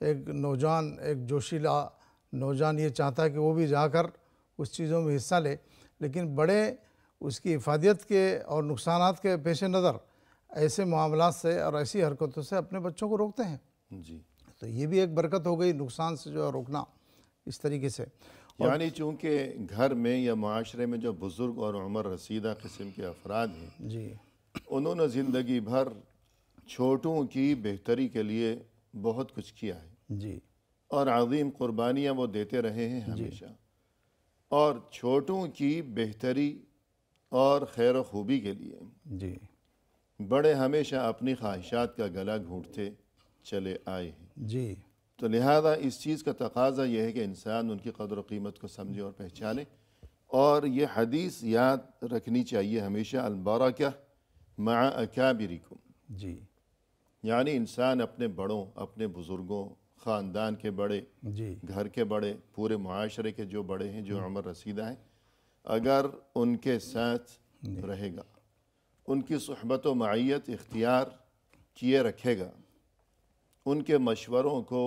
ایک نوجوان، ایک جوشیلا نوجوان یہ چاہتا ہے کہ وہ بھی جا کر اس چیزوں میں حصہ لے، لیکن بڑے اس کی افادیت کے اور نقصانات کے پیش نظر ایسے معاملات سے اور ایسی حرکتوں سے اپنے بچوں کو روکتے ہیں۔ جی، تو یہ بھی ایک برکت ہو گئی، نقصان سے جو ہے روکنا اس طریقے سے۔ یعنی چونکہ گھر میں یا معاشرے میں جو بزرگ اور عمر رسیدہ قسم کے افراد ہیں، جی انہوں نے زندگی بھر چھوٹوں کی بہتری کے لیے بہت کچھ کیا ہے جی اور عظیم قربانیاں وہ دیتے رہے ہیں ہمیشہ، اور چھوٹوں کی بہتری اور خیر و خوبی کے لیے جی بڑے ہمیشہ اپنی خواہشات کا گلا گھونٹتے چلے آئے ہیں۔ جی تو لہذا اس چیز کا تقاضا یہ ہے کہ انسان ان کی قدر و قیمت کو سمجھے اور پہچانے، اور یہ حدیث یاد رکھنی چاہیے ہمیشہ، البرکہ مع اکابرکم، جی یعنی انسان اپنے بڑوں، اپنے بزرگوں، خاندان کے بڑے، جی گھر کے بڑے، پورے معاشرے کے جو بڑے ہیں، جو عمر رسیدہ ہیں، اگر ان کے ساتھ رہے گا، ان کی صحبت و معیت اختیار کیے رکھے گا، ان کے مشوروں کو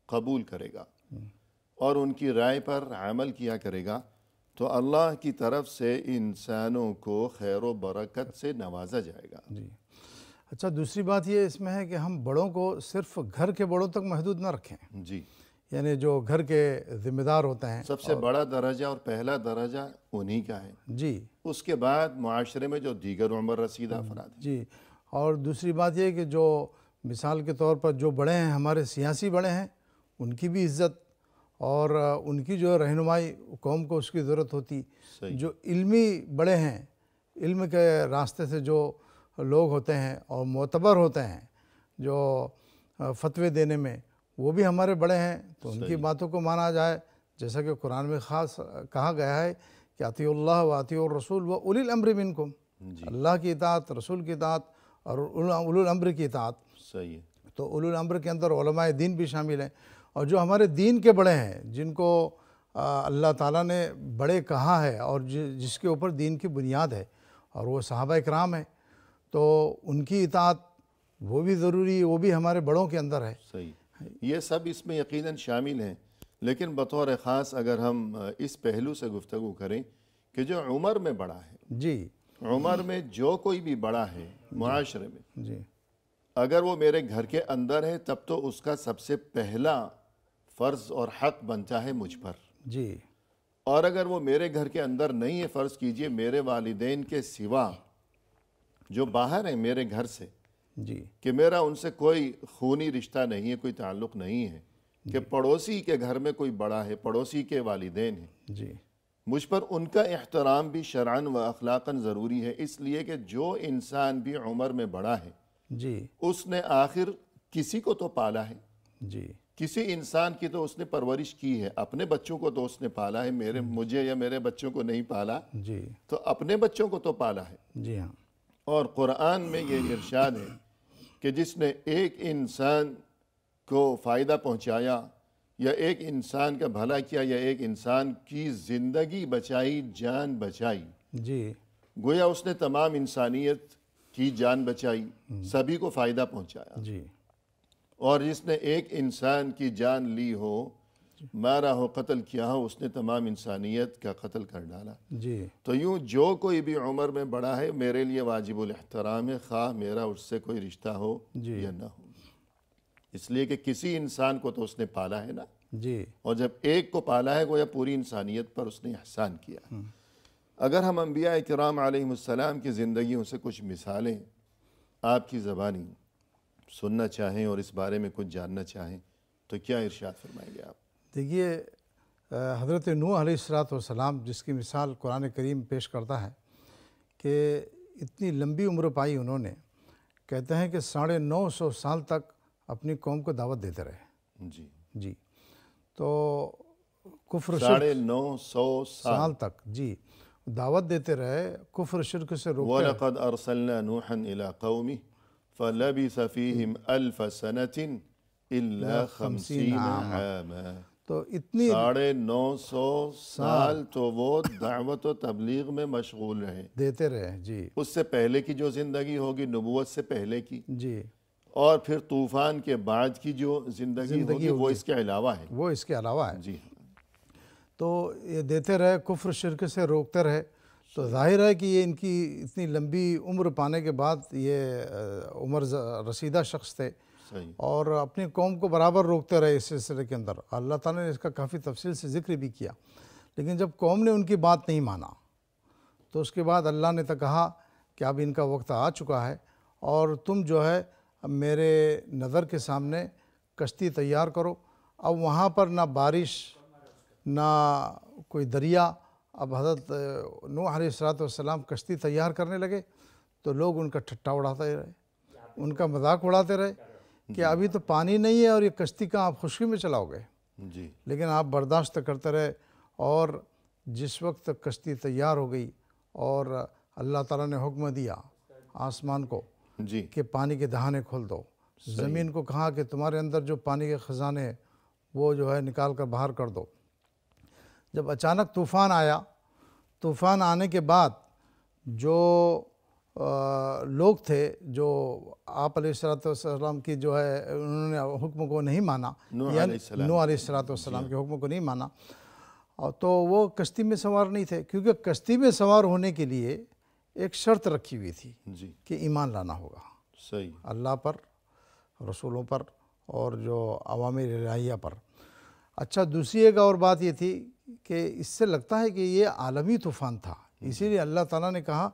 قبول کرے گا اور ان کی رائے پر عمل کیا کرے گا، تو اللہ کی طرف سے انسانوں کو خیر و برکت سے نوازا جائے گا۔ جی اچھا، دوسری بات یہ اس میں ہے کہ ہم بڑوں کو صرف گھر کے بڑوں تک محدود نہ رکھیں، جی، یعنی جو گھر کے ذمہ دار ہوتے ہیں۔ سب سے بڑا درجہ اور پہلا درجہ انہی کا ہے، جی اس کے بعد معاشرے میں جو دیگر عمر رسیدہ افراد ہیں۔ جی اور دوسری بات یہ کہ جو مثال کے طور پر جو بڑے ہیں، ہمارے سیاسی بڑے ہیں، ان کی بھی عزت اور ان کی جو رہنمائی قوم کو اس کی ضرورت ہوتی۔ صحیح، جو علمی بڑے ہیں، علم کے راستے سے جو لوگ ہوتے ہیں اور معتبر ہوتے ہیں جو فتوے دینے میں، وہ بھی ہمارے بڑے ہیں، تو ان کی باتوں کو مانا جائے، جیسا کہ قرآن میں خاص کہا گیا ہے کہ اطیعوا اللہ و اطیعوا الرسول و اولی الامر منکم، اللہ کی اطاعت، رسول کی اطاعت اور اولو الامر کی اطاعت۔ صحیح ہے، تو اولو الامر کے اندر علماء دین بھی شامل ہیں، اور جو ہمارے دین کے بڑے ہیں، جن کو اللہ تعالیٰ نے بڑے کہا ہے اور جس کے اوپر دین کی بنیاد ہے، اور وہ صحابہ اکرام ہیں، تو ان کی اطاعت وہ بھی ضروری ہے، وہ بھی ہمارے بڑوں کے اندر ہے۔ صحیح، یہ سب اس میں یقیناً شامل ہیں، لیکن بطور خاص اگر ہم اس پہلو سے گفتگو کریں کہ جو عمر میں بڑا ہے، جی عمر میں جو کوئی بھی بڑا ہے معاشرے میں، جی اگر وہ میرے گھر کے اندر ہے، تب تو اس کا سب سے پہلا فرض اور حق بنتا ہے مجھ پر، جی اور اگر وہ میرے گھر کے اندر نہیں ہے، فرض کیجئے میرے والدین کے سوا جو باہر ہیں میرے گھر سے، جی کہ میرا ان سے کوئی خونی رشتہ نہیں ہے، کوئی تعلق نہیں ہے، کہ پڑوسی کے گھر میں کوئی بڑا ہے، پڑوسی کے والدین ہیں، جی مجھ پر ان کا احترام بھی شرعاً و اخلاقاً ضروری ہے، اس لیے کہ جو انسان بھی عمر میں بڑا ہے، جی اس نے آخر کسی کو تو پالا ہے، جی کسی انسان کی تو اس نے پرورش کی ہے، اپنے بچوں کو تو اس نے پالا ہے، مجھے یا میرے بچوں کو نہیں پالا، جی تو اپنے بچوں کو تو پالا ہے۔ جی ہاں اور قرآن میں یہ ارشاد ہے کہ جس نے ایک انسان کو فائدہ پہنچایا یا ایک انسان کا بھلا کیا یا ایک انسان کی زندگی بچائی، جان بچائی، جی گویا اس نے تمام انسانیت کی جان بچائی، سبھی کو فائدہ پہنچایا۔ جی اور جس نے ایک انسان کی جان لی ہو، مارا ہو، قتل کیا ہو، اس نے تمام انسانیت کا قتل کر ڈالا۔ جی تو یوں جو کوئی بھی عمر میں بڑا ہے میرے لیے واجب الاحترام ہے، خواہ میرا اس سے کوئی رشتہ ہو جی یا نہ ہو، اس لیے کہ کسی انسان کو تو اس نے پالا ہے نا، جی اور جب ایک کو پالا ہے گویا پوری انسانیت پر اس نے احسان کیا۔ اگر ہم انبیاء کرام علیہم السلام کی زندگیوں سے کچھ مثالیں آپ کی زبانی سننا چاہیں اور اس بارے میں کچھ جاننا چاہیں تو کیا ارشاد فرمائیں گے آپ؟ دیکھیے، حضرت نوح علیہ السلام جس کی مثال قرآن کریم پیش کرتا ہے کہ اتنی لمبی عمر پائی انہوں نے، کہتے ہیں کہ 950 سال تک اپنی قوم کو دعوت دیتے رہے۔ جی، جی تو کفر شرک 950 سال تک جی دعوت دیتے رہے، کفر شرک سے روکتے رہے۔ وَلَقَدْ أَرْسَلْنَا نُوحًا إِلَىٰ قَوْمِهِ فَلَبِثَ فِيهِمْ أَلْفَ سَنَةٍ إِلَّا 50 عَامًا۔ تو اتنی 950 سال تو وہ دعوت و تبلیغ میں مشغول رہے، دیتے رہے۔ جی اس سے پہلے کی جو زندگی ہوگی نبوت سے پہلے کی، جی اور پھر طوفان کے بعد کی جو زندگی ہوگی وہ اس کے علاوہ ہے. وہ اس کے علاوہ ہے. جی تو یہ دیتے رہے، کفر شرک سے روکتے رہے. تو ظاہر ہے کہ یہ ان کی اتنی لمبی عمر پانے کے بعد یہ عمر رسیدہ شخص تھے صحیح. اور اپنی قوم کو برابر روکتے رہے اس سلسلے کے اندر. اللہ تعالیٰ نے اس کا کافی تفصیل سے ذکر بھی کیا. لیکن جب قوم نے ان کی بات نہیں مانا تو اس کے بعد اللہ نے تو کہا کہ اب ان کا وقت آ چکا ہے اور تم جو ہے میرے نظر کے سامنے کشتی تیار کرو. اب وہاں پر نہ بارش نہ کوئی دریا. اب حضرت نوح علیہ السلام کشتی تیار کرنے لگے تو لوگ ان کا ٹھٹا اڑاتے رہے، ان کا مذاق اڑاتے رہے کہ ابھی تو پانی نہیں ہے اور یہ کشتی کہاں آپ خشکی میں چلاؤ گے. جی لیکن آپ برداشت کرتے رہے اور جس وقت کشتی تیار ہو گئی اور اللہ تعالیٰ نے حکم دیا آسمان کو جی کہ پانی کے دہانے کھول دو، زمین کو کہا کہ تمہارے اندر جو پانی کے خزانے ہیں وہ جو ہے نکال کر باہر کر دو. جب اچانک طوفان آیا، طوفان آنے کے بعد جو لوگ تھے جو آپ علیہ السلام کی جو ہے انہوں نے حکم کو نہیں مانا، نوح علیہ السلام کے حکم کو نہیں مانا، تو وہ کشتی میں سوار نہیں تھے. کیونکہ کشتی میں سوار ہونے کے لیے ایک شرط رکھی ہوئی تھی جی کہ ایمان لانا ہوگا صحیح. اللہ پر، رسولوں پر اور جو عوامر الہیہ پر. اچھا، دوسری ایک اور بات یہ تھی کہ اس سے لگتا ہے کہ یہ عالمی طوفان تھا. اسی لیے اللہ تعالیٰ نے کہا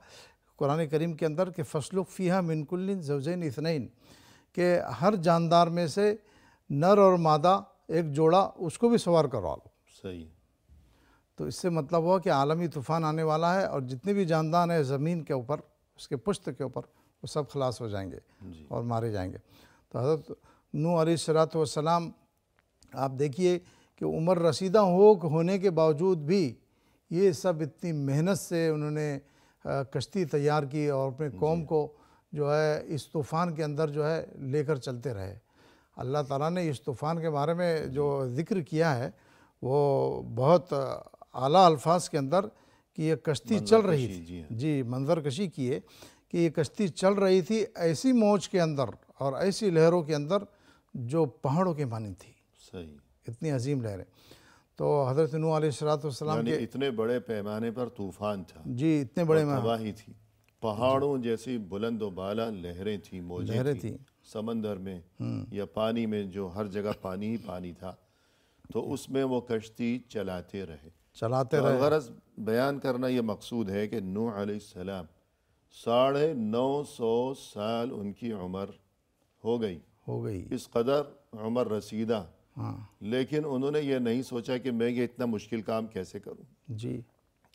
قرآن کریم کے اندر کہ فَاسْلُكْ فِيهَا مِنْ كُلٍّ زَوْجَيْنِ اثْنَيْنِ، کہ ہر جاندار میں سے نر اور مادہ ایک جوڑا اس کو بھی سوار کروا لو. صحیح. تو اس سے مطلب ہوا کہ عالمی طوفان آنے والا ہے اور جتنے بھی جاندار ہیں زمین کے اوپر، اس کے پشت کے اوپر، وہ سب خلاص ہو جائیں گے اور مارے جائیں گے. تو حضرت نوح علیہ السلام آپ دیکھیے کہ عمر رسیدہ ہونے کے باوجود بھی یہ سب اتنی محنت سے انہوں نے کشتی تیار کی اور اپنے قوم کو جو ہے اس طوفان کے اندر جو ہے لے کر چلتے رہے. اللہ تعالیٰ نے اس طوفان کے بارے میں جو ذکر کیا ہے وہ بہت اعلیٰ الفاظ کے اندر کہ یہ کشتی چل رہی تھی. جی، منظر کشی کی ہے کہ یہ کشتی چل رہی تھی ایسی موج کے اندر اور ایسی لہروں کے اندر جو پہاڑوں کے مانند تھی. صحیح. اتنی عظیم لہریں. تو حضرت نوح علیہ السلام کے اتنے بڑے پیمانے پر طوفان تھا. جی، اتنے بڑے تباہی تھی. پہاڑوں جیسی بلند و بالا لہریں تھیں، موجیں تھیں سمندر میں یا پانی میں، جو ہر جگہ پانی ہی پانی تھا. تو اس میں وہ کشتی چلاتے رہے. غرض بیان کرنا یہ مقصود ہے کہ نوح علیہ السلام 950 سال ان کی عمر ہو گئی. اس قدر عمر رسیدہ. لیکن انہوں نے یہ نہیں سوچا کہ میں یہ اتنا مشکل کام کیسے کروں. جی.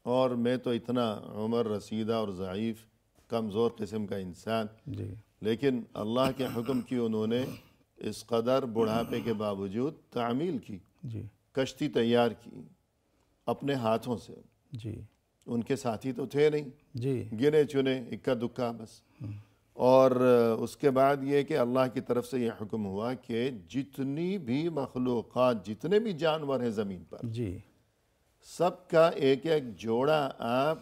اور میں تو اتنا عمر رسیدہ اور ضعیف کمزور قسم کا انسان. جی. لیکن اللہ کے حکم کی انہوں نے اس قدر بڑھاپے کے باوجود تعمیل کی. جی. کشتی تیار کی اپنے ہاتھوں سے. جی. ان کے ساتھی تو تھے نہیں. جی. گنے چنے اکا دکا بس. اور اس کے بعد یہ کہ اللہ کی طرف سے یہ حکم ہوا کہ جتنی بھی مخلوقات، جتنے بھی جانور ہیں زمین پر، جی، سب کا ایک ایک جوڑا آپ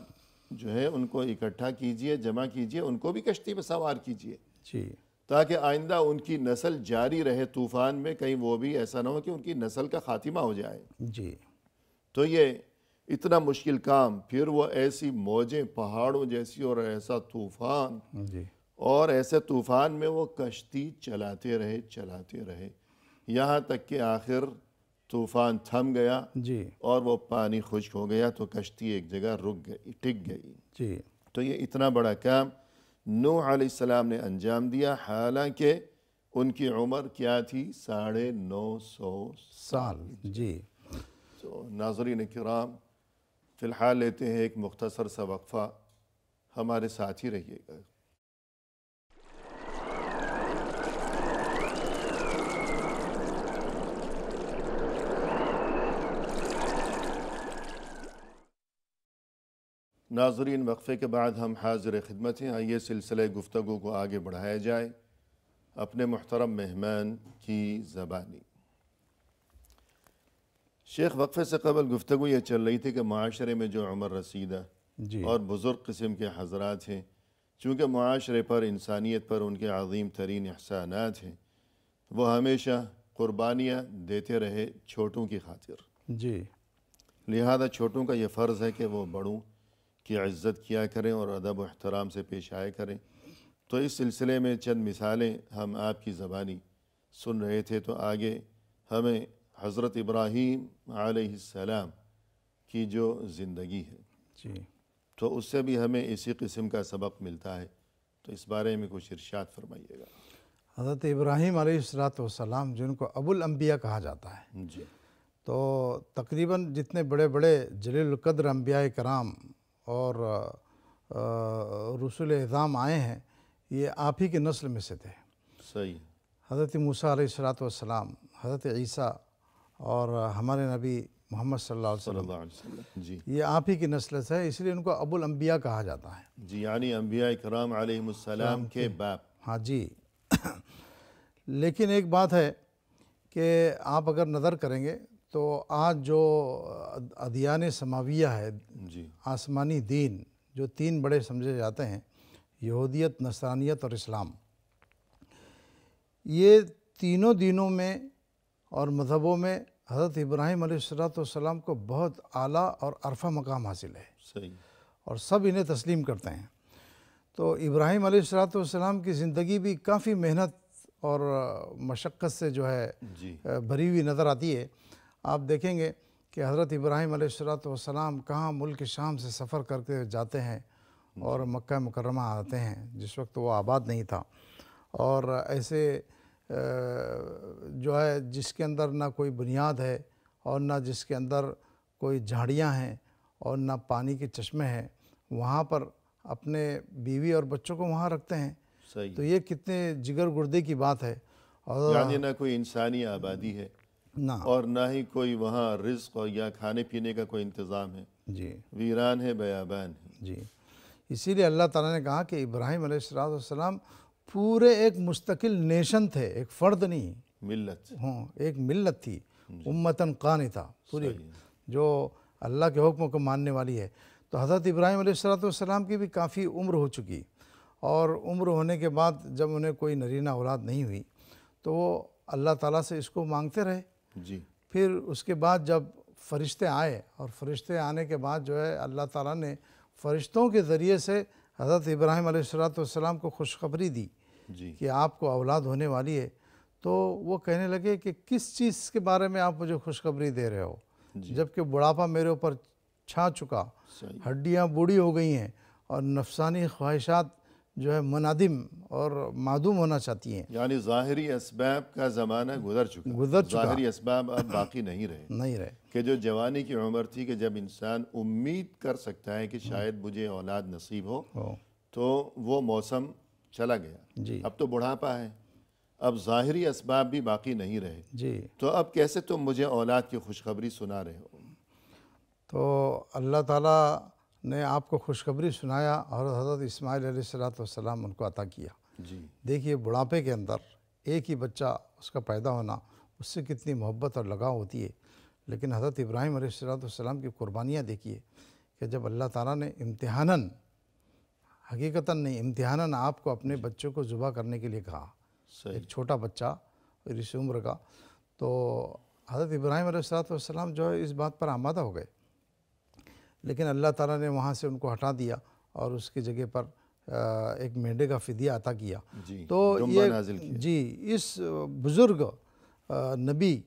جو ہے ان کو اکٹھا کیجئے، جمع کیجئے، ان کو بھی کشتی میں سوار کیجئے. جی. تاکہ آئندہ ان کی نسل جاری رہے طوفان میں، کہیں وہ بھی ایسا نہ ہو کہ ان کی نسل کا خاتمہ ہو جائے. جی. تو یہ اتنا مشکل کام، پھر وہ ایسی موجیں پہاڑوں جیسی اور ایسا طوفان، جی. اور ایسے طوفان میں وہ کشتی چلاتے رہے یہاں تک کہ آخر طوفان تھم گیا. جی. اور وہ پانی خشک ہو گیا تو کشتی ایک جگہ رک گئی، ٹک گئی. جی. تو یہ اتنا بڑا کام نوح علیہ السلام نے انجام دیا، حالانکہ ان کی عمر کیا تھی؟ 950 سال. جی. تو ناظرین کرام، فی الحال لیتے ہیں ایک مختصر سا وقفہ. ہمارے ساتھ ہی رہیے گا. ناظرین، وقفے کے بعد ہم حاضر خدمت ہیں. آئیے سلسلہ گفتگو کو آگے بڑھایا جائے اپنے محترم مہمان کی زبانی. شیخ، وقفے سے قبل گفتگو یہ چل رہی تھی کہ معاشرے میں جو عمر رسیدہ جی. اور بزرگ قسم کے حضرات ہیں، چونکہ معاشرے پر، انسانیت پر ان کے عظیم ترین احسانات ہیں، وہ ہمیشہ قربانیاں دیتے رہے چھوٹوں کی خاطر۔ جی لہذا چھوٹوں کا یہ فرض ہے کہ وہ بڑوں کی عزت کیا کریں اور ادب و احترام سے پیش آیا کریں۔ تو اس سلسلے میں چند مثالیں ہم آپ کی زبانی سن رہے تھے، تو آگے ہمیں حضرت ابراہیم علیہ السلام کی جو زندگی ہے جی تو اس سے بھی ہمیں اسی قسم کا سبق ملتا ہے، تو اس بارے میں کچھ ارشاد فرمائیے گا۔ حضرت ابراہیم علیہ السلام جن کو ابو الانبیاء کہا جاتا ہے، جی تو تقریباً جتنے بڑے بڑے جلیل القدر انبیاء کرام اور رسول اعظام آئے ہیں، یہ آپ ہی کی نسل میں سے تھے۔ صحیح۔ حضرت موسیٰ علیہ السلام، حضرت عیسیٰ اور ہمارے نبی محمد صلی اللہ علیہ صلی وسلم، اللہ علیہ وسلم۔ جی یہ آپ ہی کی نسل سے ہے، اس لیے ان کو ابو الانبیاء کہا جاتا ہے۔ جی، یعنی انبیاء کرام علیہم السلام کے باپ۔ ہاں جی لیکن ایک بات ہے کہ آپ اگر نظر کریں گے تو آج جو ادیان سماویہ ہے، جی آسمانی دین جو تین بڑے سمجھے جاتے ہیں، یہودیت، نصرانیت اور اسلام، یہ تینوں دینوں میں اور مذہبوں میں حضرت ابراہیم علیہ السلام کو بہت اعلیٰ اور عرفہ مقام حاصل ہے، صحیح۔ اور سب انہیں تسلیم کرتے ہیں۔ تو ابراہیم علیہ السلام کی زندگی بھی کافی محنت اور مشقت سے جو ہے جی بھری ہوئی نظر آتی ہے۔ آپ دیکھیں گے کہ حضرت ابراہیم علیہ السلام کہاں ملک شام سے سفر کر کے جاتے ہیں اور مکہ مکرمہ آتے ہیں، جس وقت وہ آباد نہیں تھا، اور ایسے جو ہے جس کے اندر نہ کوئی بنیاد ہے اور نہ جس کے اندر کوئی جھاڑیاں ہیں اور نہ پانی کے چشمے ہیں، وہاں پر اپنے بیوی اور بچوں کو وہاں رکھتے ہیں۔ صحیح۔ تو یہ کتنے جگر گردے کی بات ہے۔ اور یعنی نہ کوئی انسانی آبادی ہے نہ اور نہ ہی کوئی وہاں رزق اور یا کھانے پینے کا کوئی انتظام ہے، جی ویران ہے، بیابان ہے۔ جی اسی لیے اللہ تعالیٰ نے کہا کہ ابراہیم علیہ السلام پورے ایک مستقل نیشن تھے، ایک فرد نہیں، ملت۔ ایک ملت تھی، امتن قانتہ، پوری صحیح۔ جو اللہ کے حکموں کو ماننے والی ہے۔ تو حضرت ابراہیم علیہ السلام کی بھی کافی عمر ہو چکی، اور عمر ہونے کے بعد جب انہیں کوئی نرینہ اولاد نہیں ہوئی تو وہ اللہ تعالیٰ سے اس کو مانگتے رہے۔ جی پھر اس کے بعد جب فرشتے آئے، اور فرشتے آنے کے بعد جو ہے اللہ تعالیٰ نے فرشتوں کے ذریعے سے حضرت ابراہیم علیہ السلام کو خوشخبری دی جی کہ آپ کو اولاد ہونے والی ہے۔ تو وہ کہنے لگے کہ کس چیز کے بارے میں آپ مجھے خوشخبری دے رہے ہو، جبکہ بڑھاپا میرے اوپر چھا چکا، صحیح۔ ہڈیاں بوڑھی ہو گئی ہیں، اور نفسانی خواہشات جو ہے منادم اور معدوم ہونا چاہتی ہیں۔ یعنی ظاہری اسباب کا زمانہ گزر چکا، ظاہری اسباب اب باقی نہیں رہے، نہیں رہے۔ کہ جو جوانی کی عمر تھی کہ جب انسان امید کر سکتا ہے کہ شاید مجھے اولاد نصیب ہو، تو وہ موسم چلا گیا۔ جی اب تو بڑھاپا ہے، اب ظاہری اسباب بھی باقی نہیں رہے، جی تو اب کیسے تم مجھے اولاد کی خوشخبری سنا رہے ہو؟ تو اللہ تعالیٰ نے آپ کو خوشخبری سنایا، اور حضرت اسماعیل علیہ السلام ان کو عطا کیا۔ جی دیکھیے بڑھاپے کے اندر ایک ہی بچہ، اس کا پیدا ہونا، اس سے کتنی محبت اور لگاؤ ہوتی ہے، لیکن حضرت ابراہیم علیہ السلام کی قربانیاں دیکھیے کہ جب اللہ تعالیٰ نے امتحاناً، حقیقتاً نہیں، امتحاناً آپ کو اپنے بچوں کو ذبح کرنے کے لیے کہا، صحیح۔ ایک چھوٹا بچہ اس عمر کا، تو حضرت ابراہیم علیہ السلام جو ہے اس بات پر آمادہ ہو گئے، لیکن اللہ تعالیٰ نے وہاں سے ان کو ہٹا دیا اور اس کی جگہ پر ایک مینڈے کا فدیہ عطا کیا۔ جی تو دمبا نازل کیا۔ جی اس بزرگ نبی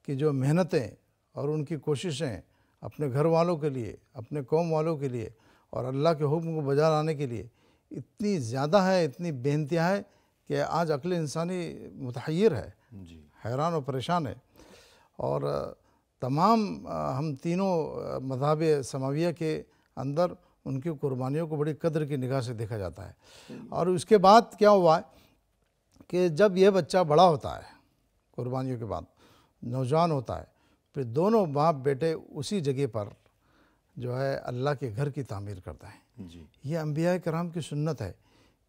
کی جو محنتیں اور ان کی کوششیں اپنے گھر والوں کے لیے، اپنے قوم والوں کے لیے اور اللہ کے حکم کو بجا لانے کے لیے اتنی زیادہ ہے، اتنی بے انتہا ہے کہ آج عقل انسانی متحیر ہے، جی حیران و پریشان ہے۔ اور تمام ہم تینوں مذاہب سماویہ کے اندر ان کی قربانیوں کو بڑی قدر کی نگاہ سے دیکھا جاتا ہے۔ اور اس کے بعد کیا ہوا ہے کہ جب یہ بچہ بڑا ہوتا ہے، قربانیوں کے بعد نوجوان ہوتا ہے، پھر دونوں باپ بیٹے اسی جگہ پر جو ہے اللہ کے گھر کی تعمیر کرتا ہے۔ جی یہ انبیاء کرام کی سنت ہے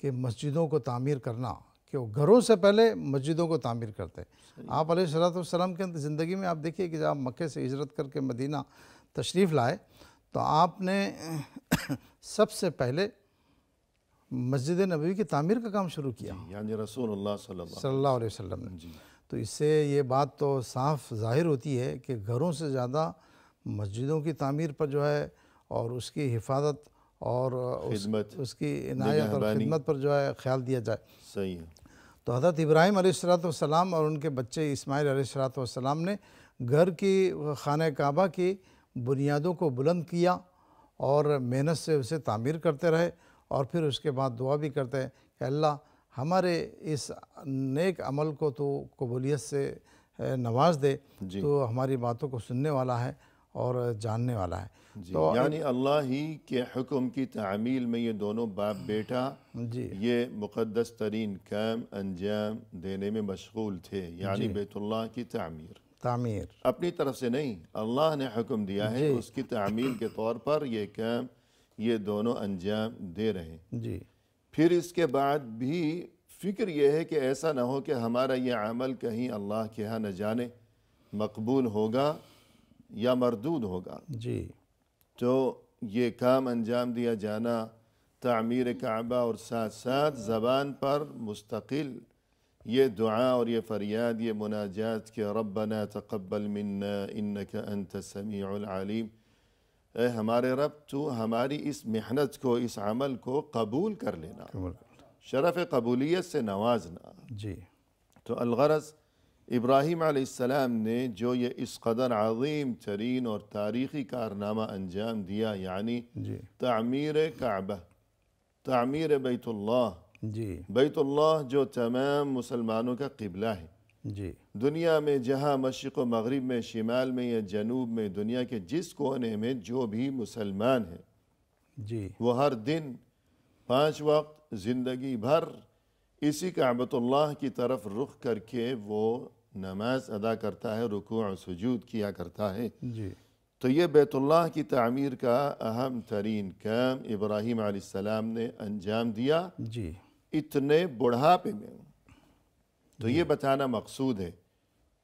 کہ مسجدوں کو تعمیر کرنا، کہ وہ گھروں سے پہلے مسجدوں کو تعمیر کرتے۔ آپ علیہ السلام کے زندگی میں آپ دیکھیے کہ جب آپ مکہ سے ہجرت کر کے مدینہ تشریف لائے تو آپ نے سب سے پہلے مسجد نبوی کی تعمیر کا کام شروع کیا یعنی رسول اللہ صلی اللہ علیہ وسلم نے۔ جی تو اس سے یہ بات تو صاف ظاہر ہوتی ہے کہ گھروں سے زیادہ مسجدوں کی تعمیر پر جو ہے اور اس کی حفاظت اور خدمت، اس کی عنایت اور خدمت پر جو ہے خیال دیا جائے۔ صحیح ہے۔ تو حضرت ابراہیم علیہ السلام اور ان کے بچے اسماعیل علیہ السلام نے گھر کی خانہ کعبہ کی بنیادوں کو بلند کیا اور محنت سے اسے تعمیر کرتے رہے، اور پھر اس کے بعد دعا بھی کرتے ہیں کہ اللہ ہمارے اس نیک عمل کو تو قبولیت سے نواز دے، جی تو ہماری باتوں کو سننے والا ہے اور جاننے والا ہے۔ جی، تو یعنی اللہ ہی کے حکم کی تعمیل میں یہ دونوں باپ بیٹا جی یہ مقدس ترین کام انجام دینے میں مشغول تھے، یعنی بیت اللہ کی تعمیر اپنی طرف سے نہیں، اللہ نے حکم دیا ہے، اس کی تعمیل کے طور پر یہ کام یہ دونوں انجام دے رہے ہیں۔ جی پھر اس کے بعد بھی فکر یہ ہے کہ ایسا نہ ہو کہ ہمارا یہ عمل کہیں اللہ کے ہاں نہ جانے مقبول ہوگا یا مردود ہوگا، جی تو یہ کام انجام دیا جانا تعمیر کعبہ اور ساتھ ساتھ زبان پر مستقل یہ دعا اور یہ فریاد یہ مناجات کہ ربنا تقبل منا انک انت السمیع العلیم، اے ہمارے رب تو ہماری اس محنت کو اس عمل کو قبول کر لینا، شرف قبولیت سے نوازنا۔ جی تو الغرض ابراہیم علیہ السلام نے جو یہ اس قدر عظیم ترین اور تاریخی کارنامہ انجام دیا، یعنی جی تعمیر کعبہ، تعمیر بیت اللہ، جی بیت اللہ جو تمام مسلمانوں کا قبلہ ہے، جی دنیا میں جہاں مشرق و مغرب میں، شمال میں یا جنوب میں، دنیا کے جس کونے میں جو بھی مسلمان ہیں جی وہ ہر دن 5 وقت زندگی بھر اسی کعبۃ اللہ کی طرف رخ کر کے وہ نماز ادا کرتا ہے، رکوع و سجود کیا کرتا ہے۔ جی تو یہ بیت اللہ کی تعمیر کا اہم ترین کام ابراہیم علیہ السلام نے انجام دیا جی اتنے بڑھاپے میں۔ تو یہ بتانا مقصود ہے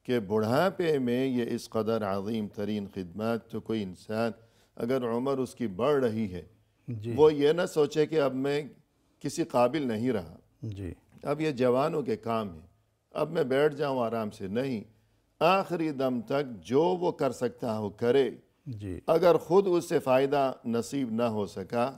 کہ بڑھاپے میں یہ اس قدر عظیم ترین خدمات، تو کوئی انسان اگر عمر اس کی بڑھ رہی ہے جی وہ یہ نہ سوچے کہ اب میں کسی قابل نہیں رہا، جی اب یہ جوانوں کے کام ہیں، اب میں بیٹھ جاؤں آرام سے، نہیں، آخری دم تک جو وہ کر سکتا ہو کرے۔ جی اگر خود اس سے فائدہ نصیب نہ ہو سکا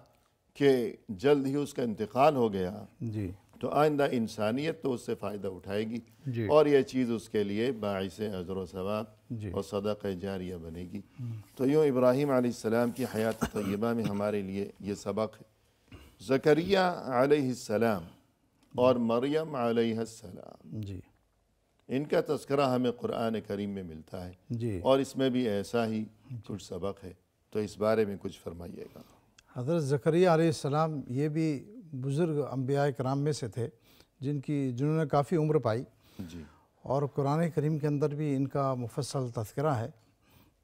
کہ جلد ہی اس کا انتقال ہو گیا، جی تو آئندہ انسانیت تو اس سے فائدہ اٹھائے گی، جی اور یہ چیز اس کے لیے باعث اجر و ثواب جی اور صدقہ جاریہ بنے گی۔ تو یوں ابراہیم علیہ السلام کی حیات طیبہ میں ہمارے لیے یہ سبق ہے۔ زکریا علیہ السلام اور مریم علیہ السلام، جی ان کا تذکرہ ہمیں قرآن کریم میں ملتا ہے، جی اور اس میں بھی ایسا ہی کچھ سبق ہے، تو اس بارے میں کچھ فرمائیے گا۔ حضرت زکریا علیہ السلام یہ بھی بزرگ انبیاء کرام میں سے تھے جنہوں نے کافی عمر پائی، جی اور قرآن کریم کے اندر بھی ان کا مفصل تذکرہ ہے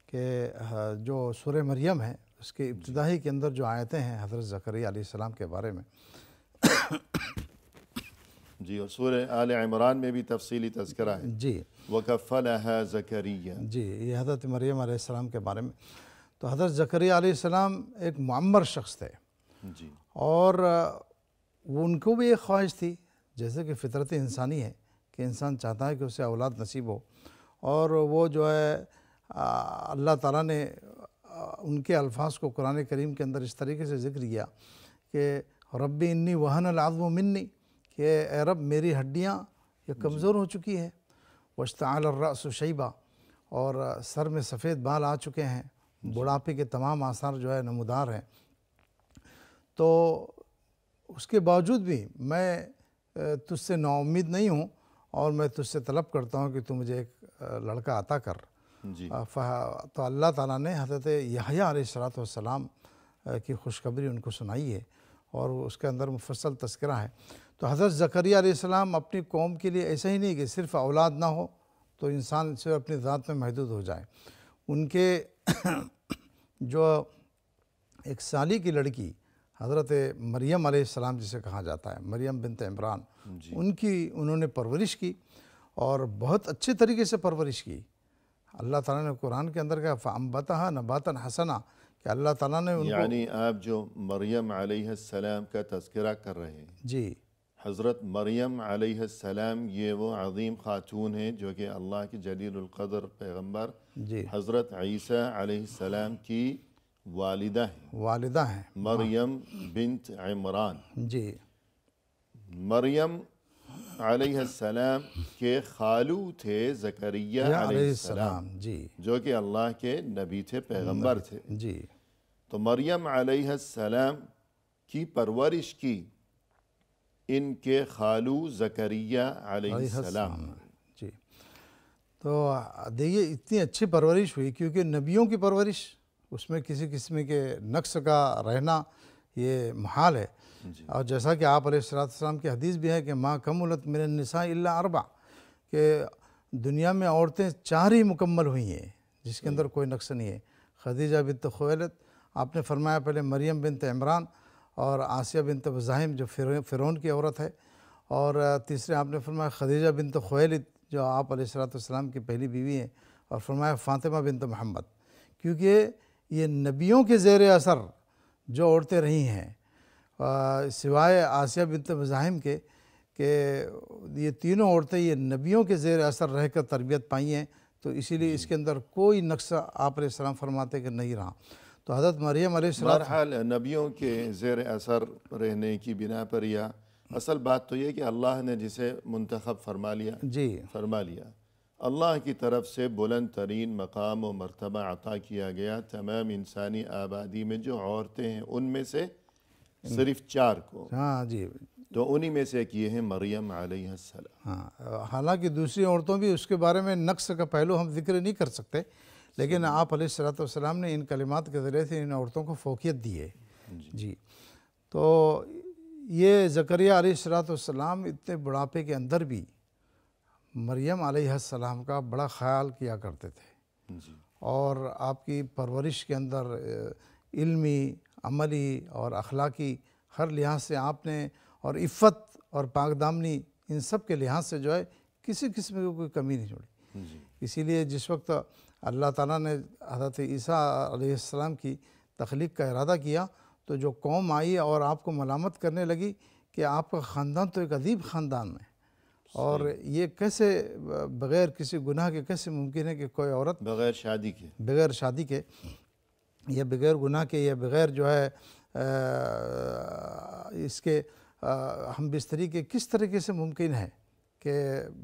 کہ جو سورہ مریم ہے اس کے ابتدائی کے اندر جو آیتیں ہیں حضرت زکریا علیہ السلام کے بارے میں، جی، اور سورہ آل عمران میں بھی تفصیلی تذکرہ ہے، جی وَكَفَّلَهَا زَكَرِيَّا۔ جی یہ حضرت مریم علیہ السلام کے بارے میں۔ تو حضرت زکریا علیہ السلام ایک معمر شخص تھے، جی اور وہ ان کو بھی ایک خواہش تھی، جیسے کہ فطرت انسانی ہے کہ انسان چاہتا ہے کہ اسے اولاد نصیب ہو، اور وہ جو ہے اللہ تعالیٰ نے ان کے الفاظ کو قرآن کریم کے اندر اس طریقے سے ذکر کیا کہ ربی انی وہن العظم منی، کہ اے رب میری ہڈیاں یہ کمزور ہو چکی ہے، واشتعل الرأس شیبہ، اور سر میں سفید بال آ چکے ہیں، بڑھاپے کے تمام آثار جو ہے نمودار ہیں۔ تو اس کے باوجود بھی میں تجھ سے نا امید نہیں ہوں، اور میں تجھ سے طلب کرتا ہوں کہ تو مجھے ایک لڑکا عطا کر۔ جی تو اللہ تعالیٰ نے حضرت یحییٰ علیہ السلام کی خوشخبری ان کو سنائی ہے، اور اس کے اندر مفصل تذکرہ ہے۔ تو حضرت زکریا علیہ السلام اپنی قوم کے لیے ایسا ہی نہیں کہ صرف اولاد نہ ہو تو انسان صرف اپنی ذات میں محدود ہو جائے۔ ان کے جو ایک سالی کی لڑکی حضرت مریم علیہ السلام جسے کہا جاتا ہے، مریم بنت عمران، ان کی انہوں نے پرورش کی، اور بہت اچھے طریقے سے پرورش کی۔ اللہ تعالیٰ نے قرآن کے اندر کہا فَأَنبَتَهَا نَبَاتًا حَسَنًا، کہ اللہ تعالیٰ نے ان کو یعنی آپ جو مریم علیہ السلام کا تذکرہ کر رہے ہیں، جی حضرت مریم علیہ السلام یہ وہ عظیم خاتون ہیں جو کہ اللہ کی جلیل القدر پیغمبر جی حضرت عیسیٰ علیہ السلام کی والدہ ہیں، والدہ ہیں، مریم بنت عمران۔ جی مریم علیہ السلام کے خالو تھے زکریا یا علیہ السلام، جی جو کہ اللہ کے نبی تھے، پیغمبر تھے۔ جی تو مریم علیہ السلام کی پرورش کی ان کے خالو زکریا علیہ السلام۔ جی تو دیکھیے اتنی اچھی پرورش ہوئی، کیونکہ نبیوں کی پرورش اس میں کسی قسم کے نقص کا رہنا یہ محال ہے۔ اور جیسا کہ آپ علیہ السلام کی حدیث بھی ہے کہ ما کملت من النساء الا اربع، کہ دنیا میں عورتیں 4 ہی مکمل ہوئی ہیں جس کے اندر کوئی نقص نہیں ہے۔ خدیجہ بنت خویلد، آپ نے فرمایا پہلے مریم بنت عمران اور آسیہ بنت مزاحم جو فرعون کی عورت ہے، اور تیسرے آپ نے فرمایا خدیجہ بنت خویلد جو آپ علیہ السلام کی پہلی بیوی ہیں، اور فرمایا فاطمہ بنت محمد، کیونکہ یہ نبیوں کے زیر اثر جو عورتیں رہی ہیں سوائے آسیہ بنت مزاحم کے، کہ یہ تینوں عورتیں یہ نبیوں کے زیر اثر رہ کر تربیت پائی ہیں، تو اسی لیے اس کے اندر کوئی نقص آپ علیہ السلام فرماتے کہ نہیں رہا۔ تو حضرت مریم علیہ السلام بہرحال نبیوں کے زیر اثر رہنے کی بنا پر، یا اصل بات تو یہ کہ اللہ نے جسے منتخب فرما لیا، اللہ کی طرف سے بلند ترین مقام و مرتبہ عطا کیا گیا تمام انسانی آبادی میں جو عورتیں ہیں ان میں سے صرف 4 کو، ہاں جی، تو انہی میں سے ایک یہ ہے مریم علیہ السلام۔ ہاں، حالانکہ دوسری عورتوں بھی اس کے بارے میں نقص کا پہلو ہم ذکر نہیں کر سکتے، لیکن آپ علیہ السلام نے ان کلمات کے ذریعے سے ان عورتوں کو فوقیت دی ہے۔ جی تو یہ زکریہ علیہ السلام اتنے بڑھاپے کے اندر بھی مریم علیہ السلام کا بڑا خیال کیا کرتے تھے، اور آپ کی پرورش کے اندر علمی، عملی اور اخلاقی ہر لحاظ سے آپ نے، اور عفت اور پاک دامنی ان سب کے لحاظ سے جو ہے کسی قسم کی کوئی کمی نہیں چھوڑی۔ اسی لیے جس وقت اللہ تعالیٰ نے حضرت عیسیٰ علیہ السلام کی تخلیق کا ارادہ کیا، تو جو قوم آئی اور آپ کو ملامت کرنے لگی کہ آپ کا خاندان تو ایک عجیب خاندان ہے، اور یہ کیسے بغیر کسی گناہ کے کیسے ممکن ہے کہ کوئی عورت بغیر شادی کے یا بغیر گناہ کے یا بغیر جو ہے اس کے ہم بستری کے کس طریقے سے ممکن ہے کہ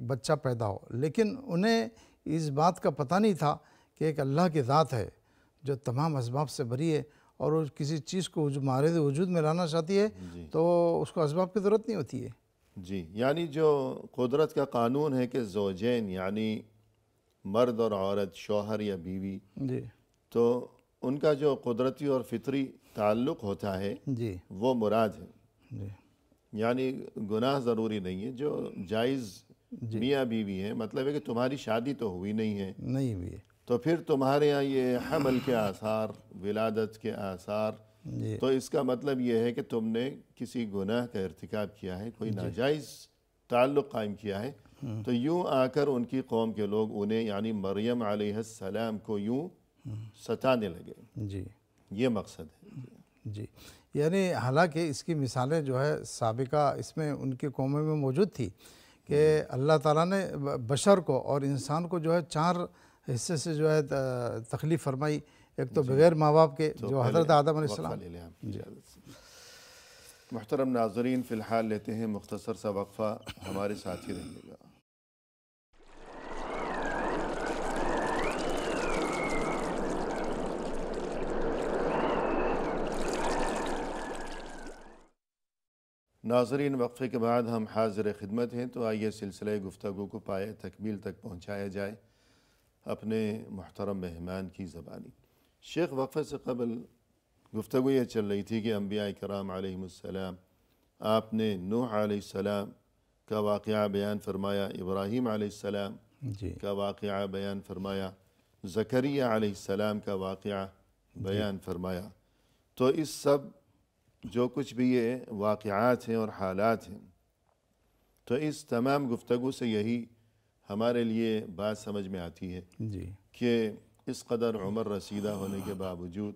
بچہ پیدا ہو۔ لیکن انہیں اس بات کا پتہ نہیں تھا کہ ایک اللہ کی ذات ہے جو تمام اسباب سے بری ہے، اور وہ کسی چیز کو مارد وجود میں لانا چاہتی ہے تو اس کو اسباب کی ضرورت نہیں ہوتی ہے۔ جی، یعنی جو قدرت کا قانون ہے کہ زوجین یعنی مرد اور عورت، شوہر یا بیوی، جی تو ان کا جو قدرتی اور فطری تعلق ہوتا ہے جی وہ مراد ہے، جی یعنی گناہ ضروری نہیں ہے، جو جائز میاں بیوی ہے، مطلب ہے کہ تمہاری شادی تو ہوئی نہیں ہے، نہیں بھی ہے، تو پھر تمہارے یہاں یہ حمل کے آثار، ولادت کے آثار، تو اس کا مطلب یہ ہے کہ تم نے کسی گناہ کا ارتکاب کیا ہے، کوئی ناجائز تعلق قائم کیا ہے۔ تو یوں آ کر ان کی قوم کے لوگ انہیں یعنی مریم علیہ السلام کو یوں ستانے لگے، جی یہ مقصد ہے۔ جی، یعنی حالانکہ اس کی مثالیں جو ہے سابقہ اس میں ان کی قوموں میں موجود تھی کہ اللہ تعالیٰ نے بشر کو اور انسان کو جو ہے 4 حصے سے جو ہے تخلیق فرمائی۔ ایک تو بغیر ماں باپ کے جو حضرت آدم علیہ السلام۔ محترم ناظرین، فی الحال لیتے ہیں مختصر سا وقفہ، ہمارے ساتھ ہی رہیے گا۔ ناظرین، وقفے کے بعد ہم حاضر خدمت ہیں، تو آئیے سلسلہ گفتگو کو پائے تکمیل تک پہنچایا جائے اپنے محترم مہمان کی زبانی۔ شیخ، وقفے سے قبل گفتگو یہ چل رہی تھی کہ انبیاء کرام علیہم السلام، آپ نے نوح علیہ السلام کا واقعہ بیان فرمایا، ابراہیم علیہ السلام کا واقعہ بیان فرمایا، زکریا علیہ السلام کا واقعہ بیان فرمایا۔ تو اس سب جو کچھ بھی یہ واقعات ہیں اور حالات ہیں، تو اس تمام گفتگو سے یہی ہمارے لیے بات سمجھ میں آتی ہے کہ اس قدر عمر رسیدہ ہونے کے باوجود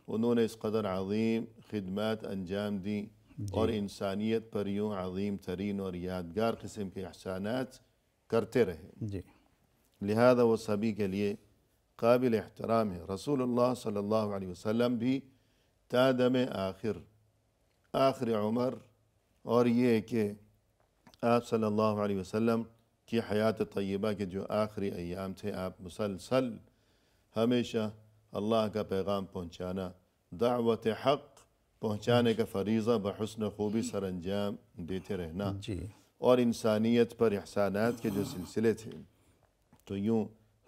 انہوں نے اس قدر عظیم خدمات انجام دیں اور انسانیت پر یوں عظیم ترین اور یادگار قسم کے احسانات کرتے رہے، جی لہذا وہ سبھی کے لیے قابل احترام ہے۔ رسول اللہ صلی اللہ علیہ وسلم بھی تا دم آخر عمر، اور یہ کہ آپ صلی اللہ علیہ وسلم کی حیات طیبہ کے جو آخری ایام تھے، آپ مسلسل ہمیشہ اللہ کا پیغام پہنچانا، دعوت حق پہنچانے کا فریضہ بحسن خوبی سر انجام دیتے رہنا، جی اور انسانیت پر احسانات کے جو سلسلے تھے، تو یوں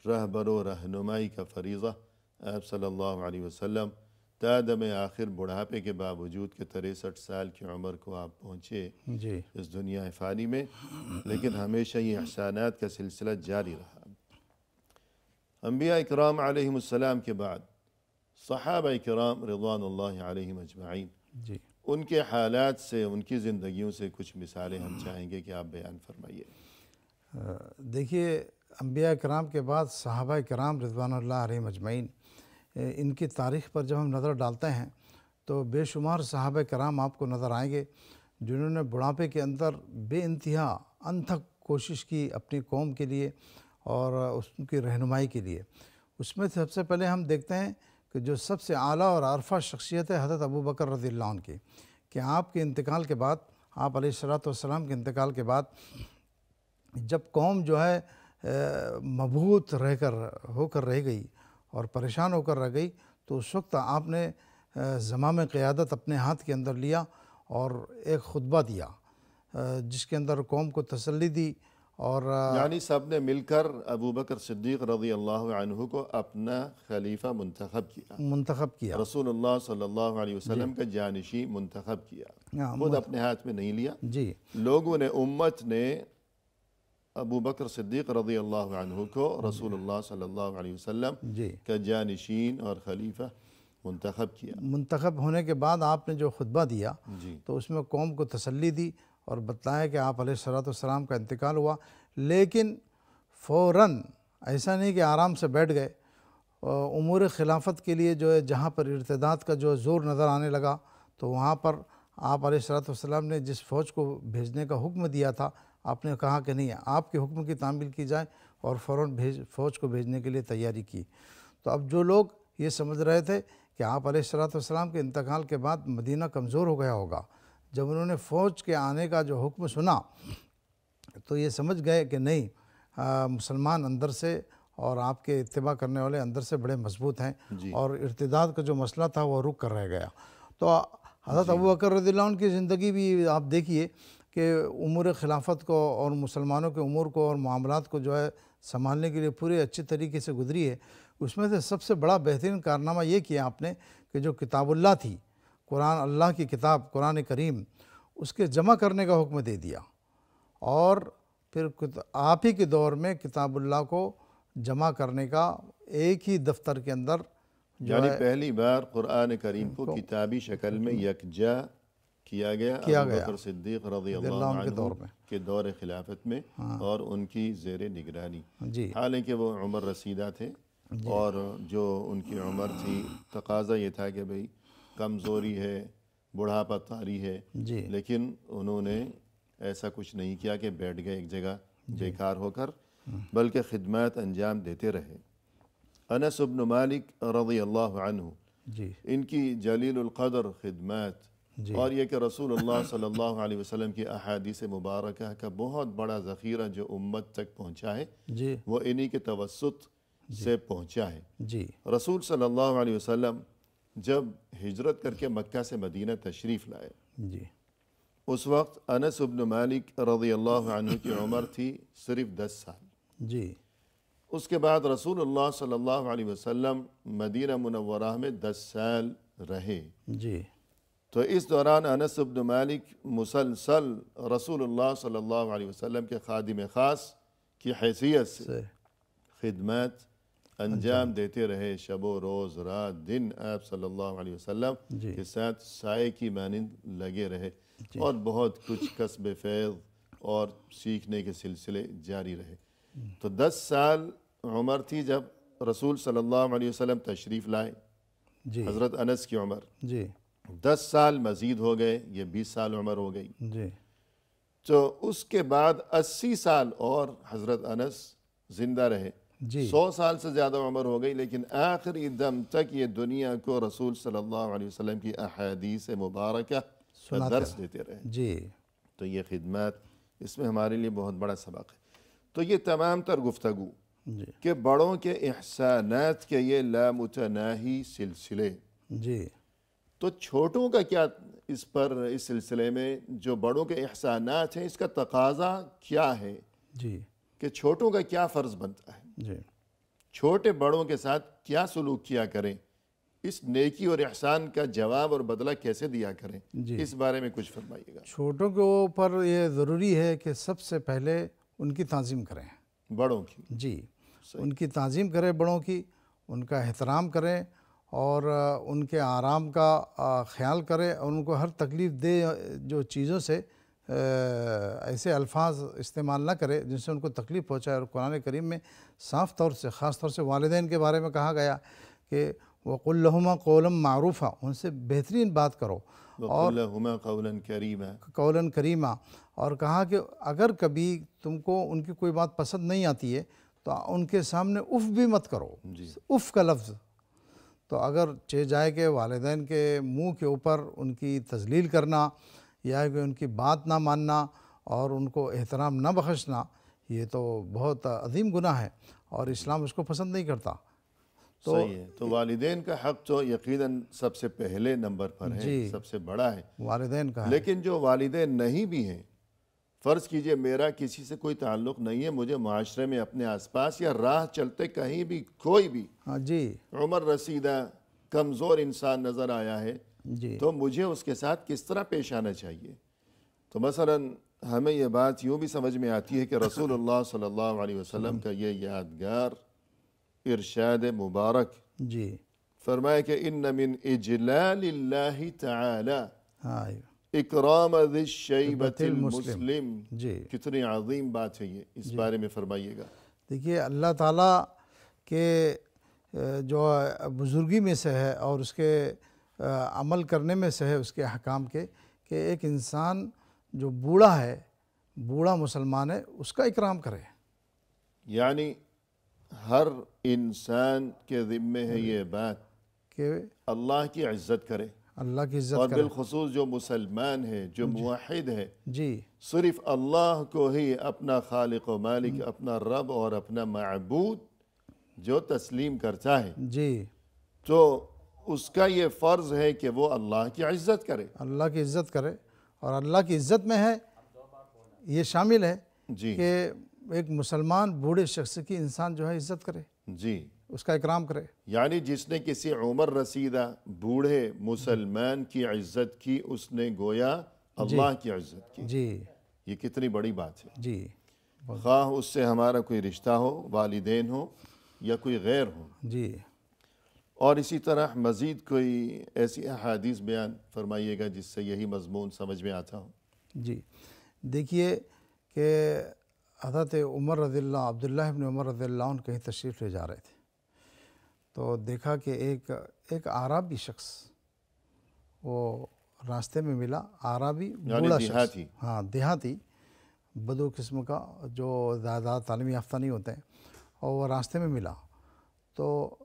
رہبر و رہنمائی کا فریضہ آپ صلی اللہ علیہ وسلم تا دم آخر بڑھاپے کے باوجود کہ 63 سال کی عمر کو آپ پہنچے جی اس دنیا فانی میں، لیکن ہمیشہ یہ احسانات کا سلسلہ جاری رہا۔ انبیاء اکرام علیہم السلام کے بعد صحابہ اکرام رضوان اللہ علیہم اجمعین، جی ان کے حالات سے، ان کی زندگیوں سے کچھ مثالیں ہم چاہیں گے کہ آپ بیان فرمائیے۔ دیکھیے، انبیاء کرام کے بعد صحابہ کرام رضوان اللہ علیہم اجمعین، ان کی تاریخ پر جب ہم نظر ڈالتے ہیں تو بے شمار صحابہ کرام آپ کو نظر آئیں گے جنہوں نے بڑھاپے کے اندر بے انتہا انتھک کوشش کی اپنی قوم کے لیے اور اس کی رہنمائی کے لیے۔ اس میں سب سے پہلے ہم دیکھتے ہیں کہ جو سب سے اعلیٰ اور عرفہ شخصیت ہے حضرت ابو بکر رضی اللہ عنہ کی، کہ آپ کے انتقال کے بعد، آپ علیہ الصلوۃ والسلام کے انتقال کے بعد جب قوم جو ہے مبہوت ہو کر رہ گئی اور پریشان ہو کر رہ گئی، تو اس وقت آپ نے زمام قیادت اپنے ہاتھ کے اندر لیا اور ایک خطبہ دیا جس کے اندر قوم کو تسلی دی، اور یعنی سب نے مل کر ابو بکر صدیق رضی اللہ عنہ کو اپنا خلیفہ منتخب کیا، رسول اللہ صلی اللہ علیہ وسلم کا جانشین منتخب کیا، خود اپنے ہاتھ میں نہیں لیا۔ جی لوگوں نے، امت نے ابو بکر صدیق رضی اللہ عنہ کو رسول اللہ صلی اللہ علیہ وسلم جی کا جانشین اور خلیفہ منتخب کیا۔ منتخب ہونے کے بعد آپ نے جو خطبہ دیا جی تو اس میں قوم کو تسلی دی اور بتلایا کہ آپ علیہ الصلوۃ والسلام کا انتقال ہوا، لیکن فوراً ایسا نہیں کہ آرام سے بیٹھ گئے۔ امور خلافت کے لیے جو ہے جہاں پر ارتداد کا جو زور نظر آنے لگا، تو وہاں پر آپ علیہ الصلوۃ والسلام نے جس فوج کو بھیجنے کا حکم دیا تھا، آپ نے کہا کہ نہیں، آپ کے حکم کی تعمیل کی جائے، اور فوراً فوج کو بھیجنے کے لیے تیاری کی۔ تو اب جو لوگ یہ سمجھ رہے تھے کہ آپ علیہ الصلوۃ والسلام کے انتقال کے بعد مدینہ کمزور ہو گیا ہوگا، جب انہوں نے فوج کے آنے کا جو حکم سنا تو یہ سمجھ گئے کہ نہیں، مسلمان اندر سے اور آپ کے اتباع کرنے والے اندر سے بڑے مضبوط ہیں، اور ارتداد کا جو مسئلہ تھا وہ رک کر رہ گیا۔ تو حضرت ابو بکر رضی اللہ عنہ کی زندگی بھی آپ دیکھیے کہ امور خلافت کو اور مسلمانوں کے امور کو اور معاملات کو جو ہے سنبھالنے کے لیے پورے اچھے طریقے سے گزری ہے۔ اس میں سے سب سے بڑا بہترین کارنامہ یہ کیا آپ نے کہ جو کتاب اللہ تھی، قرآن، اللہ کی کتاب قرآن کریم، اس کے جمع کرنے کا حکم دے دیا، اور پھر آپ ہی کے دور میں کتاب اللہ کو جمع کرنے کا ایک ہی دفتر کے اندر یعنی پہلی بار قرآن کریم کو کتابی شکل میں یکجا کیا گیا ابو بکر صدیق رضی اللہ عنہ کے دور خلافت میں اور ان کی زیر نگرانی۔ حالانکہ وہ عمر رسیدہ تھے، اور جو ان کی عمر تھی، تقاضا یہ تھا کہ بھئی کمزوری ہے، بڑھاپا طاری ہے، لیکن انہوں نے ایسا کچھ نہیں کیا کہ بیٹھ گئے ایک جگہ بیکار ہو کر، بلکہ خدمات انجام دیتے رہے۔ انس بن مالک رضی اللہ عنہ، ان کی جلیل القدر خدمات، اور یہ کہ رسول اللہ صلی اللہ علیہ وسلم کی احادیث مبارکہ کا بہت بڑا ذخیرہ جو امت تک پہنچا ہے، وہ انہی کے توسط سے پہنچا ہے۔ رسول صلی اللہ علیہ وسلم جب ہجرت کر کے مکہ سے مدینہ تشریف لائے، اس وقت انس بن مالک رضی اللہ عنہ کی عمر تھی صرف 10 سال۔ اس کے بعد رسول اللہ صلی اللہ علیہ وسلم مدینہ منورہ میں 10 سال رہے۔ تو اس دوران انس بن مالک مسلسل رسول اللہ صلی اللہ علیہ وسلم کے خادم خاص کی حیثیت سے خدمات انجام دیتے رہے، شب و روز، رات دن آپ صلی اللہ علیہ وسلم کے ساتھ سائے کی مانند لگے رہے، اور بہت کچھ کسب فیض اور سیکھنے کے سلسلے جاری رہے۔ تو 10 سال عمر تھی جب رسول صلی اللہ علیہ وسلم تشریف لائے، جی حضرت انس کی عمر جی 10 سال مزید ہو گئے، یہ 20 سال عمر ہو گئی، جی تو اس کے بعد 80 سال اور حضرت انس زندہ رہے، جی 100 سال سے زیادہ عمر ہو گئی، لیکن آخری دم تک یہ دنیا کو رسول صلی اللہ علیہ وسلم کی احادیث مبارکہ کا درس دیتے رہے۔ جی تو یہ خدمات، اس میں ہمارے لیے بہت بڑا سبق ہے۔ تو یہ تمام تر گفتگو جی کہ بڑوں کے احسانات کے یہ لامتناہی سلسلے، جی تو چھوٹوں کا کیا اس سلسلے میں جو بڑوں کے احسانات ہیں، اس کا تقاضا کیا ہے جی کہ چھوٹوں کا کیا فرض بنتا ہے، جی چھوٹے بڑوں کے ساتھ کیا سلوک کیا کریں، اس نیکی اور احسان کا جواب اور بدلہ کیسے دیا کریں، جی اس بارے میں کچھ فرمائیے گا۔ چھوٹوں کے اوپر یہ ضروری ہے کہ سب سے پہلے ان کی تعظیم کریں۔ بڑوں کی جی صحیح۔ ان کی تعظیم کریں، بڑوں کی، ان کا احترام کریں اور ان کے آرام کا خیال کریں اور ان کو ہر تکلیف دہ جو چیزوں سے ایسے الفاظ استعمال نہ کرے جن سے ان کو تکلیف پہنچائے۔ اور قرآن کریم میں صاف طور سے، خاص طور سے والدین کے بارے میں کہا گیا کہ وَقُلْ لَهُمَا قَوْلًا مَعْرُوفًا، ان سے بہترین بات کرو وَقُلْ لَهُمَا قَوْلًا كَرِيمًا، قولاً کریمہ۔ اور کہا کہ اگر کبھی تم کو ان کی کوئی بات پسند نہیں آتی ہے تو ان کے سامنے اف بھی مت کرو، اف کا لفظ۔ تو اگر جائے کہ والدین کے منہ کے اوپر ان کی تذلیل کرنا یا کہ ان کی بات نہ ماننا اور ان کو احترام نہ بخشنا، یہ تو بہت عظیم گناہ ہے اور اسلام اس کو پسند نہیں کرتا۔ تو صحیح ہے۔ تو والدین کا حق تو یقیناً سب سے پہلے نمبر پر ہے، جی سب سے بڑا ہے، والدین کا ہے۔ لیکن جو والدین نہیں بھی ہیں، فرض کیجئے میرا کسی سے کوئی تعلق نہیں ہے، مجھے معاشرے میں اپنے آس پاس یا راہ چلتے کہیں بھی کوئی بھی ہاں جی عمر رسیدہ کمزور انسان نظر آیا ہے، جی تو مجھے اس کے ساتھ کس طرح پیش آنا چاہیے؟ تو مثلاً ہمیں یہ بات یوں بھی سمجھ میں آتی ہے کہ رسول اللہ صلی اللہ علیہ وسلم کا یہ یادگار ارشاد مبارک جی فرمایا کہ ان من اجلال اللہ تعالی ہاں اکرام ذی الشیبۃ المسلم، جی کتنی عظیم بات ہے یہ، اس بارے میں فرمائیے گا۔ دیکھیے اللہ تعالیٰ کے جو بزرگی میں سے ہے اور اس کے عمل کرنے میں سے ہے اس کے احکام کے، کہ ایک انسان جو بوڑھا ہے، بوڑھا مسلمان ہے، اس کا اکرام کرے۔ یعنی ہر انسان کے ذمے ہے یہ بات کہ اللہ کی عزت کرے، اللہ کی اور عزت کرے۔ بالخصوص جو مسلمان ہے، جو موحد ہے، جی صرف اللہ کو ہی اپنا خالق و مالک، اپنا رب اور اپنا معبود جو تسلیم کرتا ہے، جی تو اس کا یہ فرض ہے کہ وہ اللہ کی عزت کرے۔ اللہ کی عزت کرے، اور اللہ کی عزت میں ہے یہ شامل ہے جی کہ ایک مسلمان بوڑھے شخص کی انسان جو ہے عزت کرے، جی، اس کا اکرام کرے۔ یعنی جس نے کسی عمر رسیدہ بوڑھے مسلمان کی عزت کی، اس نے گویا اللہ کی عزت کی۔ جی یہ کتنی بڑی بات ہے، جی خواہ اس سے ہمارا کوئی رشتہ ہو، والدین ہو یا کوئی غیر ہو۔ جی اور اسی طرح مزید کوئی ایسی احادیث بیان فرمائیے گا جس سے یہی مضمون سمجھ میں آتا ہو۔ جی دیکھیے کہ حضرت عمر رضی اللہ، عبداللہ ابن عمر رضی اللہ عنہ کہیں تشریف لے جا رہے تھے، تو دیکھا کہ ایک اعرابی شخص وہ راستے میں ملا، اعرابی بوڑھا شخص، دیہاتی۔ ہاں دیہاتی، بدو قسم کا، جو زیادہ تعلیم یافتہ نہیں ہوتے ہیں، اور وہ راستے میں ملا۔ تو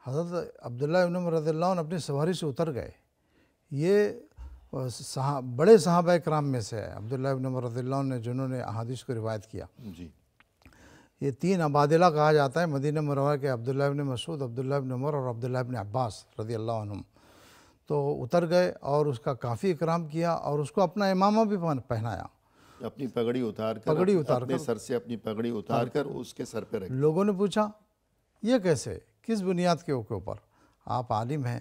حضرت عبداللہ ابن عمر رضی اللہ عنہ اپنی سواری سے اتر گئے۔ یہ بڑے صحابہ کرام میں سے ہے عبداللہ ابن عمر رضی اللہ عنہ نے، جنہوں نے احادیث کو روایت کیا۔ جی یہ 3 عبادلہ کہا جاتا ہے مدینہ منورہ کے، عبداللہ ابن مسعود، عبداللہ ابن عمر اور عبداللہ ابن عباس رضی اللہ عنہم۔ تو اتر گئے اور اس کا کافی اکرام کیا اور اس کو اپنا امامہ بھی پہنایا، اپنی پگڑی اتار کر، اپنے سر سے اپنی پگڑی اتار کر اس کے سر پہ رکھ۔ لوگوں نے پوچھا یہ کیسے، کس بنیاد کے اوپر؟ آپ عالم ہیں،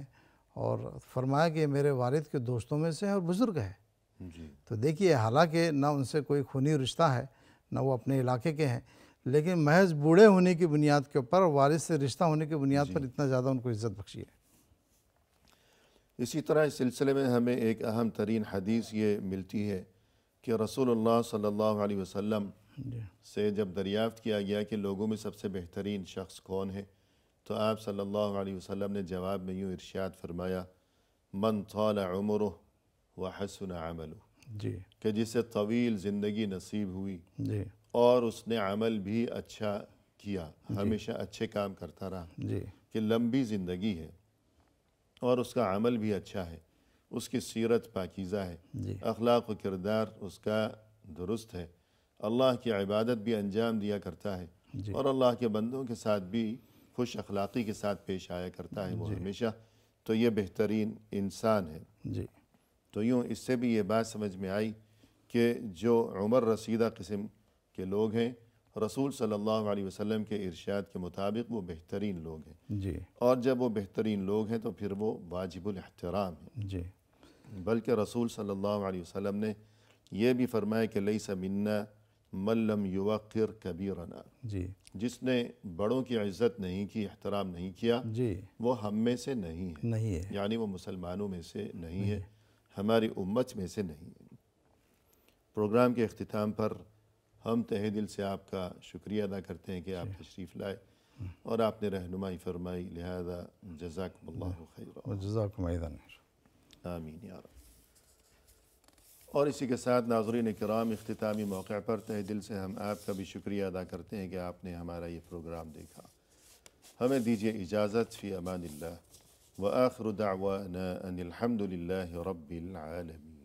اور فرمایا کہ میرے والد کے دوستوں میں سے اور بزرگ ہے۔ جی تو دیکھیے حالانکہ نہ ان سے کوئی خونی رشتہ ہے، نہ وہ اپنے علاقے کے ہیں، لیکن محض بوڑھے ہونے کی بنیاد کے اوپر، والد سے رشتہ ہونے کی بنیاد پر اتنا زیادہ ان کو عزت بخشی ہے۔ اسی طرح اس سلسلے میں ہمیں ایک اہم ترین حدیث یہ ملتی ہے کہ رسول اللہ صلی اللہ علیہ وسلم سے جب دریافت کیا گیا کہ لوگوں میں سب سے بہترین شخص کون ہے، تو آپ صلی اللہ علیہ وسلم نے جواب میں یوں ارشاد فرمایا، من طال عمرہ وحسن عملہ، جی کہ جسے طویل زندگی نصیب ہوئی جی اور اس نے عمل بھی اچھا کیا، ہمیشہ اچھے کام کرتا رہا، جی کہ لمبی زندگی ہے اور اس کا عمل بھی اچھا ہے، اس کی سیرت پاکیزہ ہے، جی اخلاق و کردار اس کا درست ہے، اللہ کی عبادت بھی انجام دیا کرتا ہے جی اور اللہ کے بندوں کے ساتھ بھی خوش اخلاقی کے ساتھ پیش آیا کرتا ہے وہ ہمیشہ، تو یہ بہترین انسان ہے۔ جی تو یوں اس سے بھی یہ بات سمجھ میں آئی کہ جو عمر رسیدہ قسم کے لوگ ہیں، رسول صلی اللہ علیہ وسلم کے ارشاد کے مطابق وہ بہترین لوگ ہیں، جی اور جب وہ بہترین لوگ ہیں تو پھر وہ واجب الاحترام ہیں۔ جی بلکہ رسول صلی اللہ علیہ وسلم نے یہ بھی فرمایا کہ لیس منا من لم یوقر کبیرنا، جی جس نے بڑوں کی عزت نہیں کی، احترام نہیں کیا، جی وہ ہم میں سے نہیں ہے، نہیں ہے، یعنی وہ مسلمانوں میں سے نہیں ہے، ہماری امت میں سے نہیں ہے۔ پروگرام کے اختتام پر ہم تہہ دل سے آپ کا شکریہ ادا کرتے ہیں کہ آپ تشریف لائے اور آپ نے رہنمائی فرمائی، لہذا جزاکم اللہ خیرا، جزاکم ایضا۔ آمین یا رب۔ اور اسی کے ساتھ ناظرین کرام، اختتامی موقع پر تہہ دل سے ہم آپ کا بھی شکریہ ادا کرتے ہیں کہ آپ نے ہمارا یہ پروگرام دیکھا۔ ہمیں دیجیے اجازت، فی امان اللہ، وآخر دعوانا ان الحمد للہ رب العالمین۔